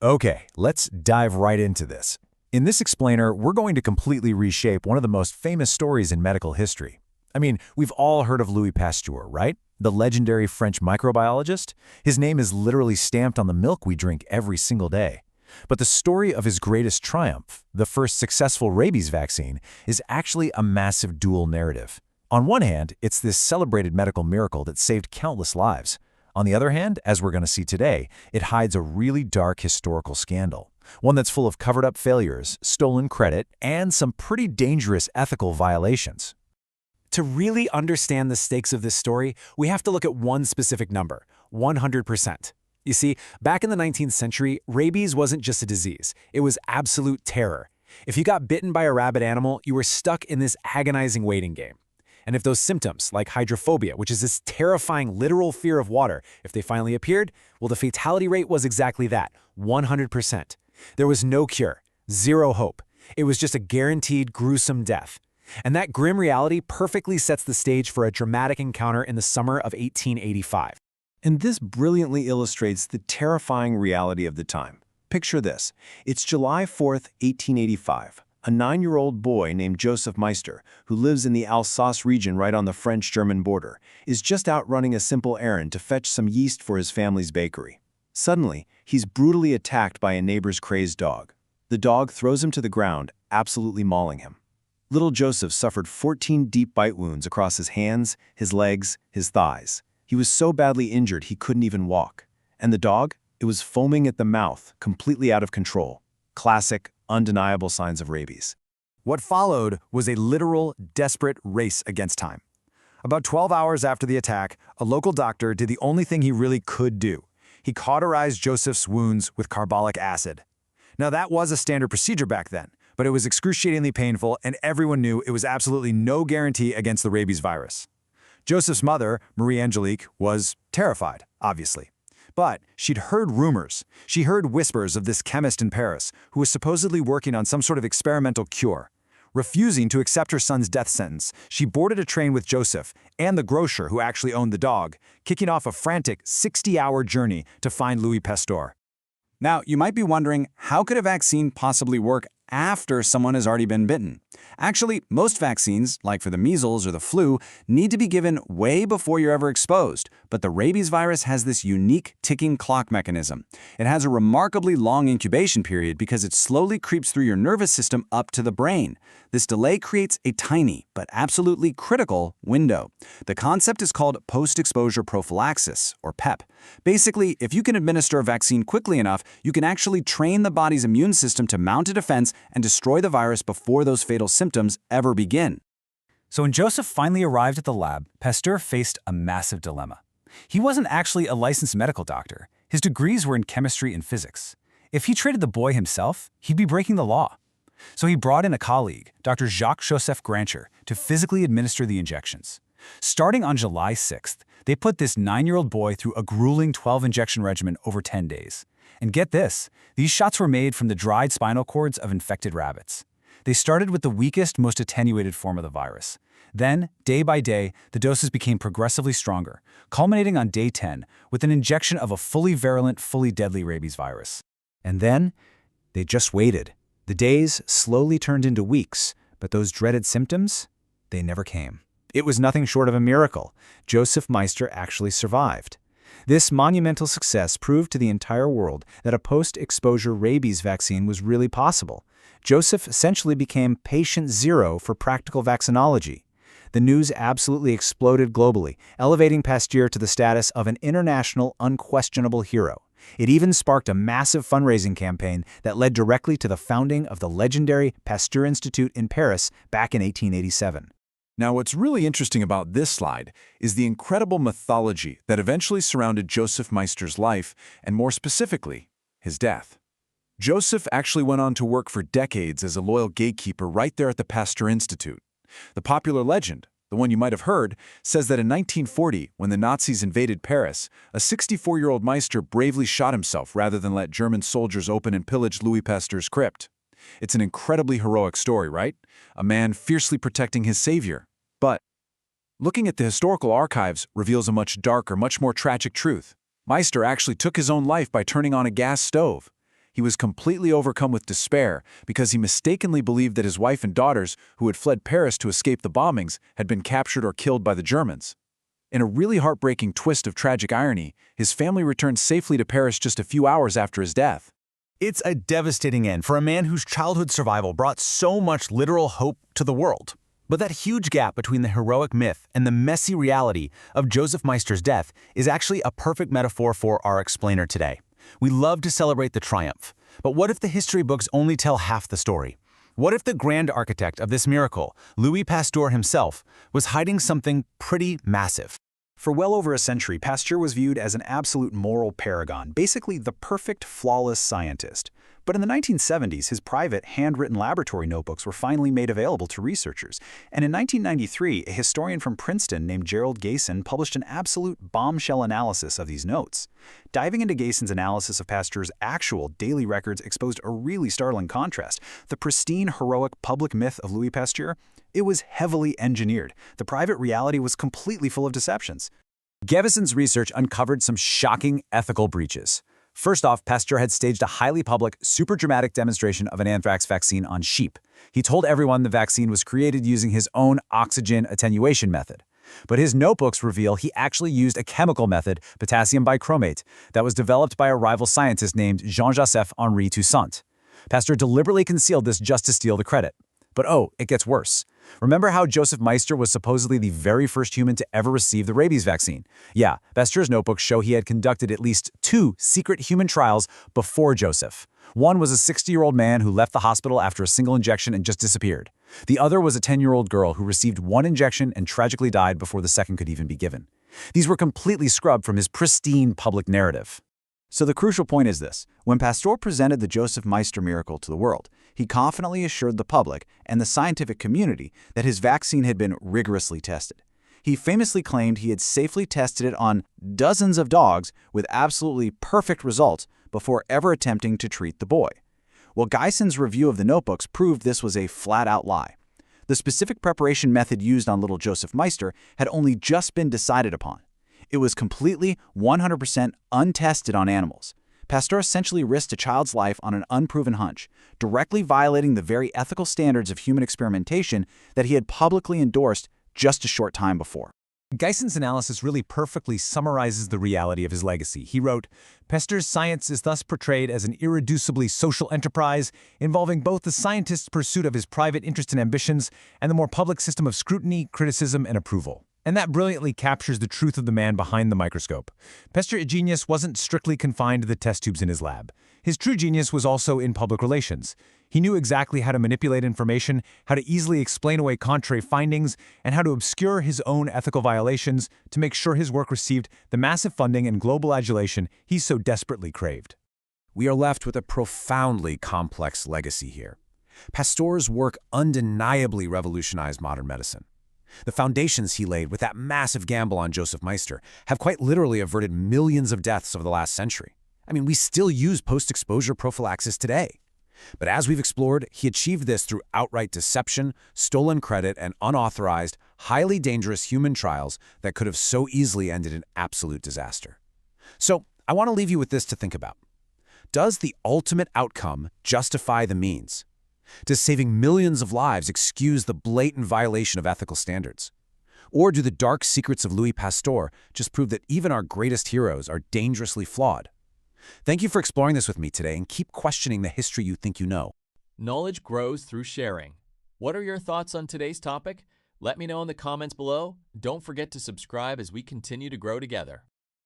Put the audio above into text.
Okay, let's dive right into this. In this explainer, we're going to completely reshape one of the most famous stories in medical history. I mean, we've all heard of Louis Pasteur, right? The legendary French microbiologist. His name is literally stamped on the milk we drink every single day. But the story of his greatest triumph, the first successful rabies vaccine, is actually a massive dual narrative. On one hand, it's this celebrated medical miracle that saved countless lives. On the other hand, as we're going to see today, it hides a really dark historical scandal, one that's full of covered-up failures, stolen credit, and some pretty dangerous ethical violations. To really understand the stakes of this story, we have to look at one specific number, 100%. You see, back in the 19th century, rabies wasn't just a disease, it was absolute terror. If you got bitten by a rabid animal, you were stuck in this agonizing waiting game. And if those symptoms, like hydrophobia, which is this terrifying literal fear of water, if they finally appeared, well, the fatality rate was exactly that, 100%. There was no cure, zero hope. It was just a guaranteed gruesome death. And that grim reality perfectly sets the stage for a dramatic encounter in the summer of 1885. And this brilliantly illustrates the terrifying reality of the time. Picture this. It's July 4th, 1885. A 9-year-old boy named Joseph Meister, who lives in the Alsace region right on the French-German border, is just out running a simple errand to fetch some yeast for his family's bakery. Suddenly, he's brutally attacked by a neighbor's crazed dog. The dog throws him to the ground, absolutely mauling him. Little Joseph suffered 14 deep bite wounds across his hands, his legs, his thighs. He was so badly injured he couldn't even walk. And the dog? It was foaming at the mouth, completely out of control. Classic, undeniable signs of rabies. What followed was a literal, desperate race against time. About 12 hours after the attack, a local doctor did the only thing he really could do. He cauterized Joseph's wounds with carbolic acid. Now, that was a standard procedure back then, but it was excruciatingly painful, and everyone knew it was absolutely no guarantee against the rabies virus. Joseph's mother, Marie Angelique, was terrified, obviously. But she'd heard rumors. She heard whispers of this chemist in Paris who was supposedly working on some sort of experimental cure. Refusing to accept her son's death sentence, she boarded a train with Joseph and the grocer who actually owned the dog, kicking off a frantic 60-hour journey to find Louis Pasteur. Now, you might be wondering, how could a vaccine possibly work after someone has already been bitten? Actually, most vaccines, like for the measles or the flu, need to be given way before you're ever exposed. But the rabies virus has this unique ticking clock mechanism. It has a remarkably long incubation period because it slowly creeps through your nervous system up to the brain. This delay creates a tiny, but absolutely critical, window. The concept is called post-exposure prophylaxis, or PEP. Basically, if you can administer a vaccine quickly enough, you can actually train the body's immune system to mount a defense and destroy the virus before those fatal symptoms ever begin. So when Joseph finally arrived at the lab, Pasteur faced a massive dilemma. He wasn't actually a licensed medical doctor. His degrees were in chemistry and physics. If he treated the boy himself, he'd be breaking the law. So he brought in a colleague, Dr. Jacques-Joseph Grancher, to physically administer the injections. Starting on July 6th, they put this 9-year-old boy through a grueling 12-injection regimen over 10 days. And get this, these shots were made from the dried spinal cords of infected rabbits. They started with the weakest, most attenuated form of the virus. Then, day by day, the doses became progressively stronger, culminating on day 10 with an injection of a fully virulent, fully deadly rabies virus. And then, they just waited. The days slowly turned into weeks, but those dreaded symptoms, they never came. It was nothing short of a miracle. Joseph Meister actually survived. This monumental success proved to the entire world that a post-exposure rabies vaccine was really possible. Joseph essentially became patient zero for practical vaccinology. The news absolutely exploded globally, elevating Pasteur to the status of an international, unquestionable hero. It even sparked a massive fundraising campaign that led directly to the founding of the legendary Pasteur Institute in Paris back in 1887. Now, what's really interesting about this slide is the incredible mythology that eventually surrounded Joseph Meister's life, and more specifically, his death. Joseph actually went on to work for decades as a loyal gatekeeper right there at the Pasteur Institute. The popular legend, the one you might have heard, says that in 1940, when the Nazis invaded Paris, a 64-year-old Meister bravely shot himself rather than let German soldiers open and pillage Louis Pasteur's crypt. It's an incredibly heroic story, right? A man fiercely protecting his savior. But looking at the historical archives reveals a much darker, much more tragic truth. Meister actually took his own life by turning on a gas stove. He was completely overcome with despair because he mistakenly believed that his wife and daughters, who had fled Paris to escape the bombings, had been captured or killed by the Germans. In a really heartbreaking twist of tragic irony, his family returned safely to Paris just a few hours after his death. It's a devastating end for a man whose childhood survival brought so much literal hope to the world. But that huge gap between the heroic myth and the messy reality of Joseph Meister's death is actually a perfect metaphor for our explainer today. We love to celebrate the triumph, but what if the history books only tell half the story? What if the grand architect of this miracle, Louis Pasteur himself, was hiding something pretty massive? For well over a century, Pasteur was viewed as an absolute moral paragon, basically the perfect, flawless scientist. But in the 1970s, his private, handwritten laboratory notebooks were finally made available to researchers. And in 1993, a historian from Princeton named Gerald Gayson published an absolute bombshell analysis of these notes. Diving into Gayson's analysis of Pasteur's actual daily records exposed a really startling contrast. The pristine, heroic public myth of Louis Pasteur, it was heavily engineered. The private reality was completely full of deceptions. Gavison's research uncovered some shocking ethical breaches. First off, Pasteur had staged a highly public, super dramatic demonstration of an anthrax vaccine on sheep. He told everyone the vaccine was created using his own oxygen attenuation method. But his notebooks reveal he actually used a chemical method, potassium bichromate, that was developed by a rival scientist named Jean-Joseph Henri Toussaint. Pasteur deliberately concealed this just to steal the credit. But oh, it gets worse. Remember how Joseph Meister was supposedly the very first human to ever receive the rabies vaccine? Yeah, Pasteur's notebooks show he had conducted at least 2 secret human trials before Joseph. One was a 60-year-old man who left the hospital after a single injection and just disappeared. The other was a 10-year-old girl who received 1 injection and tragically died before the second could even be given. These were completely scrubbed from his pristine public narrative. So the crucial point is this. When Pasteur presented the Joseph Meister miracle to the world, he confidently assured the public and the scientific community that his vaccine had been rigorously tested. He famously claimed he had safely tested it on dozens of dogs with absolutely perfect results before ever attempting to treat the boy. Well, Gayson's review of the notebooks proved this was a flat-out lie. The specific preparation method used on little Joseph Meister had only just been decided upon. It was completely 100% untested on animals. Pasteur essentially risked a child's life on an unproven hunch, directly violating the very ethical standards of human experimentation that he had publicly endorsed just a short time before. Gayson's analysis really perfectly summarizes the reality of his legacy. He wrote, Pasteur's science is thus portrayed as an irreducibly social enterprise involving both the scientist's pursuit of his private interests and ambitions and the more public system of scrutiny, criticism, and approval. And that brilliantly captures the truth of the man behind the microscope. Pasteur's genius wasn't strictly confined to the test tubes in his lab. His true genius was also in public relations. He knew exactly how to manipulate information, how to easily explain away contrary findings, and how to obscure his own ethical violations to make sure his work received the massive funding and global adulation he so desperately craved. We are left with a profoundly complex legacy here. Pasteur's work undeniably revolutionized modern medicine. The foundations he laid with that massive gamble on Joseph Meister have quite literally averted millions of deaths over the last century. I mean, we still use post-exposure prophylaxis today. But as we've explored, he achieved this through outright deception, stolen credit, and unauthorized, highly dangerous human trials that could have so easily ended in absolute disaster. So, I want to leave you with this to think about. Does the ultimate outcome justify the means? Does saving millions of lives excuse the blatant violation of ethical standards? Or do the dark secrets of Louis Pasteur just prove that even our greatest heroes are dangerously flawed? Thank you for exploring this with me today, and keep questioning the history you think you know. Knowledge grows through sharing. What are your thoughts on today's topic? Let me know in the comments below. Don't forget to subscribe as we continue to grow together.